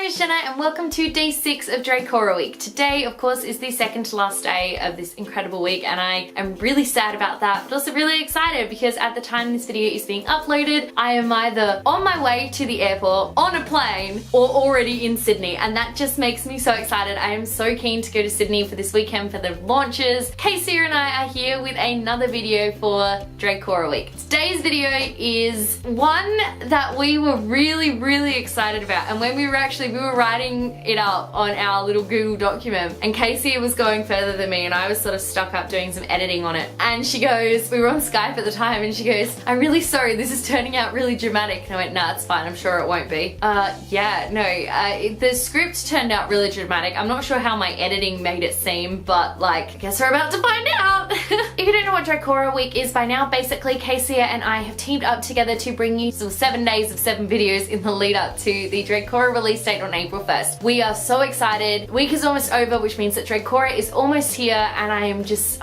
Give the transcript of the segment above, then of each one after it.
name is Jenna and welcome to day 6 of DRAEKORA week. Today, of course, is the second to last day of this incredible week and I am really sad about that, but also really excited because at the time this video is being uploaded, I am either on my way to the airport, on a plane, or already in Sydney, and that just makes me so excited. I am so keen to go to Sydney for this weekend for the launches. Kaysia and I are here with another video for DRAEKORA week. Today's video is one that we were really excited about, and when we were writing it up on our little Google document, and Kaysia was going further than me and I was sort of stuck up doing some editing on it, and she goes, we were on Skype at the time, and she goes, I'm really sorry, this is turning out really dramatic. And I went, nah, it's fine, I'm sure it won't be. The script turned out really dramatic. I'm not sure how my editing made it seem, but like, I guess we're about to find out. If you don't know what DRAEKORA week is by now, basically Kaysia and I have teamed up together to bring you 7 days of 7 videos in the lead up to the DRAEKORA release date on April 1st. We are so excited. Week is almost over, which means that DRAEKORA is almost here, and I am just,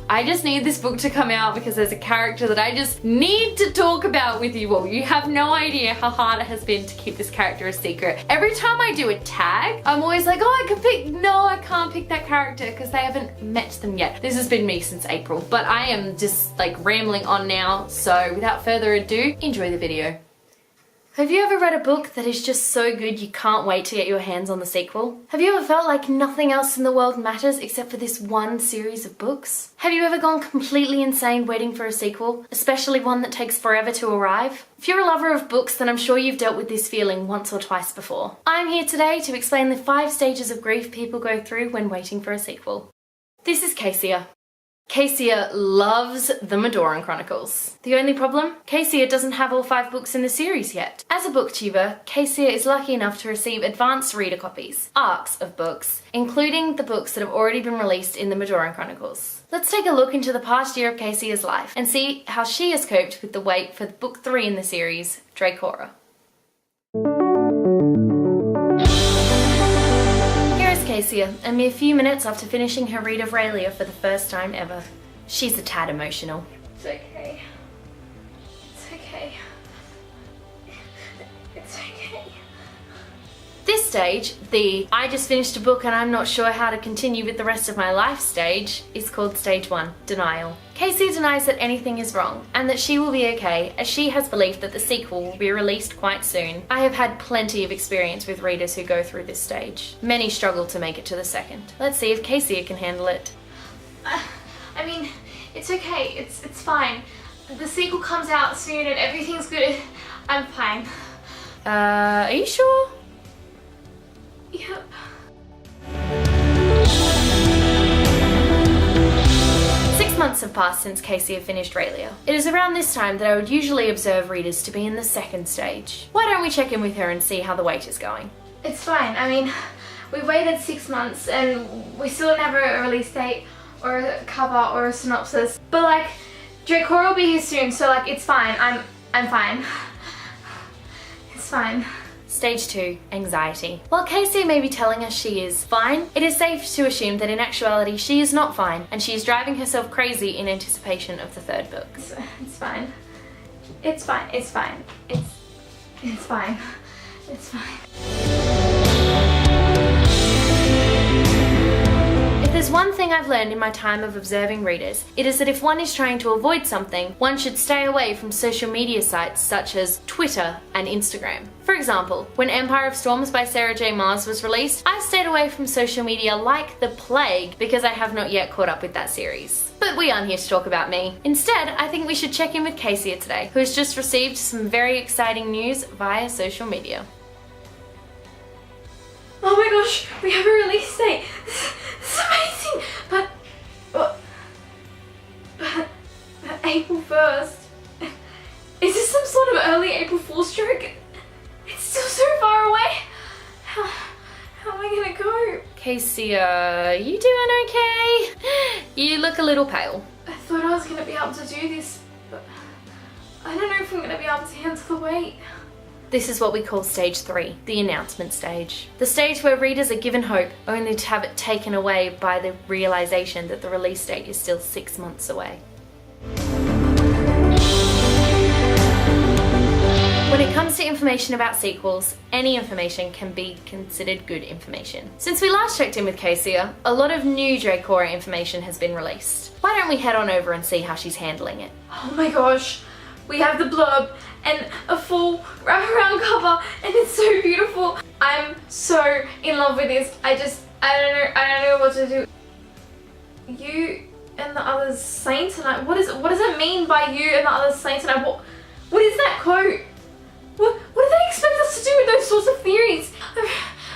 I just need this book to come out because there's a character that I just need to talk about with you all. You have no idea how hard it has been to keep this character a secret. Every time I do a tag, I'm always like, oh, I can pick, no, I can't pick that character because they haven't met them yet. This has been me since April, but I am just like rambling on now. So without further ado, enjoy the video. Have you ever read a book that is just so good you can't wait to get your hands on the sequel? Have you ever felt like nothing else in the world matters except for this one series of books? Have you ever gone completely insane waiting for a sequel, especially one that takes forever to arrive? If you're a lover of books, then I'm sure you've dealt with this feeling once or twice before. I'm here today to explain the 5 stages of grief people go through when waiting for a sequel. This is Kaysia. Kaysia loves the Madoran Chronicles. The only problem? Kaysia doesn't have all 5 books in the series yet. As a booktuber, Kaysia is lucky enough to receive advanced reader copies, ARCs of books, including the books that have already been released in the Madoran Chronicles. Let's take a look into the past year of Kaysia's life and see how she has coped with the wait for book 3 in the series, DRAEKORA. Kaysia, a mere few minutes after finishing her read of Raelia for the first time ever. She's a tad emotional. It's okay. It's okay. It's okay. This stage, the I just finished a book and I'm not sure how to continue with the rest of my life stage, is called stage 1, denial. Kaysia denies that anything is wrong and that she will be okay, as she has belief that the sequel will be released quite soon. I have had plenty of experience with readers who go through this stage. Many struggle to make it to the second. Let's see if Kaysia can handle it. I mean, it's okay. It's fine. The sequel comes out soon and everything's good. I'm fine. Are you sure? Yep. Months have passed since Kaysia finished Raelia. It is around this time that I would usually observe readers to be in the second stage. Why don't we check in with her and see how the wait is going? It's fine. I mean, we've waited 6 months and we still don't have a release date or a cover or a synopsis. But like, DRAEKORA will be here soon, so like, it's fine. I'm fine. It's fine. Stage 2, anxiety. While Kaysia may be telling us she is fine, it is safe to assume that in actuality she is not fine and she is driving herself crazy in anticipation of the 3rd book. It's fine. It's fine. It's fine. It's fine. It's fine. If there's one thing I've learned in my time of observing readers, it is that if one is trying to avoid something, one should stay away from social media sites such as Twitter and Instagram. For example, when Empire of Storms by Sarah J. Maas was released, I stayed away from social media like the plague because I have not yet caught up with that series. But we aren't here to talk about me. Instead, I think we should check in with Kaysia today, who has just received some very exciting news via social media. Oh my gosh, we have a release date. This is amazing. But April 1st. Is this some sort of early April Fool's joke? It's still so far away. How am I gonna go? Kaysia, you doing okay? You look a little pale. I thought I was gonna be able to do this, but I don't know if I'm gonna be able to handle the wait. This is what we call stage 3, the announcement stage. The stage where readers are given hope, only to have it taken away by the realization that the release date is still 6 months away. When it comes to information about sequels, any information can be considered good information. Since we last checked in with Kaysia, a lot of new DRAEKORA information has been released. Why don't we head on over and see how she's handling it? Oh my gosh, we have the blurb and a full wraparound cover, and it's so beautiful. I'm so in love with this. I don't know what to do. You and the others saying tonight. What does it mean by you and the others saying tonight? What is that quote? What do they expect us to do with those sorts of theories?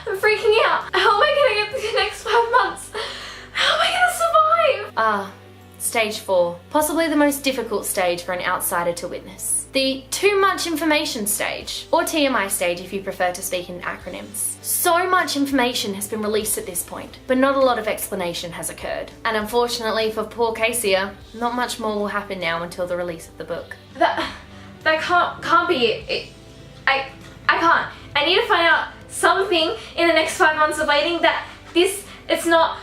I'm freaking out. How am I gonna get through the next 5 months? How am I gonna survive? Stage 4. Possibly the most difficult stage for an outsider to witness. The too much information stage, or TMI stage if you prefer to speak in acronyms. So much information has been released at this point, but not a lot of explanation has occurred. And unfortunately for poor Kaysia, not much more will happen now until the release of the book. That can't be it. I can't. I need to find out something in the next 5 months of waiting that it's not.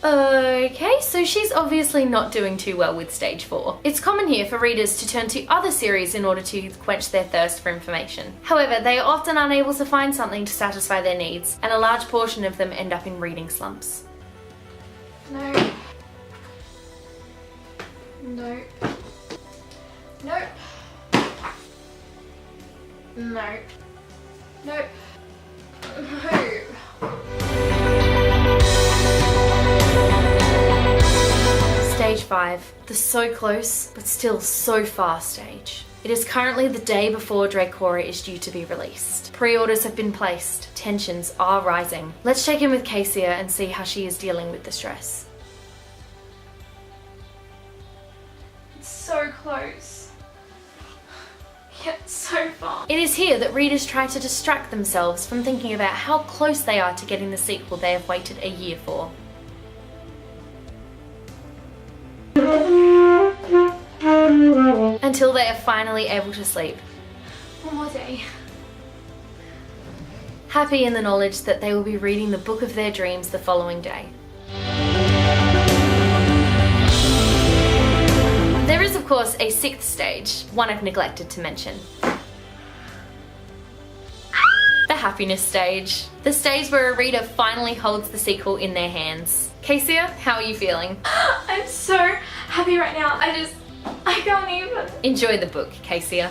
Okay, so she's obviously not doing too well with stage 4. It's common here for readers to turn to other series in order to quench their thirst for information. However, they are often unable to find something to satisfy their needs, and a large portion of them end up in reading slumps. No. No. Nope. No. Nope. No. Stage 5, the so close but still so far stage. It is currently the day before DRAEKORA is due to be released. Pre-orders have been placed, tensions are rising. Let's check in with Kaysia and see how she is dealing with the stress. It's so close. Yet so far. It is here that readers try to distract themselves from thinking about how close they are to getting the sequel they have waited a year for. Until they are finally able to sleep. One more day. Happy in the knowledge that they will be reading the book of their dreams the following day. There is of course a 6th stage, one I've neglected to mention. The happiness stage. The stage where a reader finally holds the sequel in their hands. Kaysia, how are you feeling? I'm so happy right now. I can't even. Enjoy the book, Kaysia.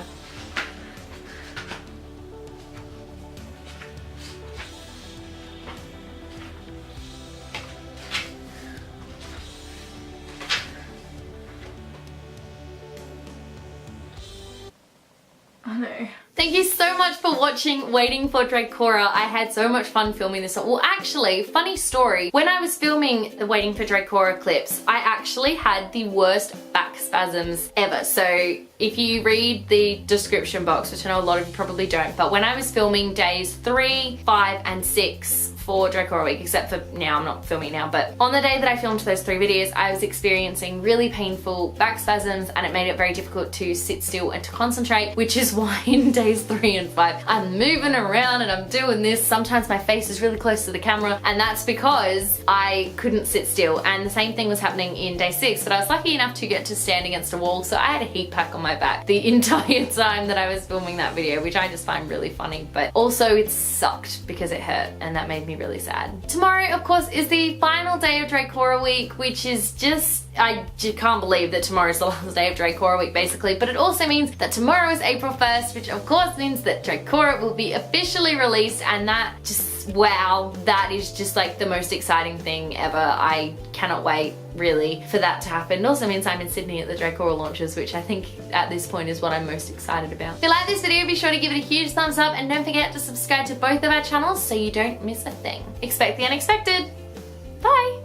Oh no. Thank you so much for watching Waiting for DRAEKORA. I had so much fun filming this. Well, actually, funny story. When I was filming the Waiting for DRAEKORA clips, I actually had the worst back spasms ever. So if you read the description box, which I know a lot of you probably don't, but when I was filming days 3, 5, and 6 for DRAEKORA week, except for now, I'm not filming now, but on the day that I filmed those 3 videos, I was experiencing really painful back spasms, and it made it very difficult to sit still and to concentrate, which is why in days 3 and 5, I'm moving around and I'm doing this. Sometimes my face is really close to the camera, and that's because I couldn't sit still. And the same thing was happening in day 6, but I was lucky enough to get to stand against a wall, so I had a heat pack on my back the entire time that I was filming that video, which I just find really funny, but also it sucked because it hurt, and that made me really sad. Tomorrow, of course, is the final day of DRAEKORA week, which is just, I can't believe that tomorrow is the last day of DRAEKORA week, basically, but it also means that tomorrow is April 1st, which of course means that DRAEKORA will be officially released, and that just, wow, that is just like the most exciting thing ever. I cannot wait, really, for that to happen. It also means I'm in Sydney at the DRAEKORA launches, which I think at this point is what I'm most excited about. If you like this video, be sure to give it a huge thumbs up, and don't forget to subscribe to both of our channels so you don't miss a thing. Expect the unexpected. Bye!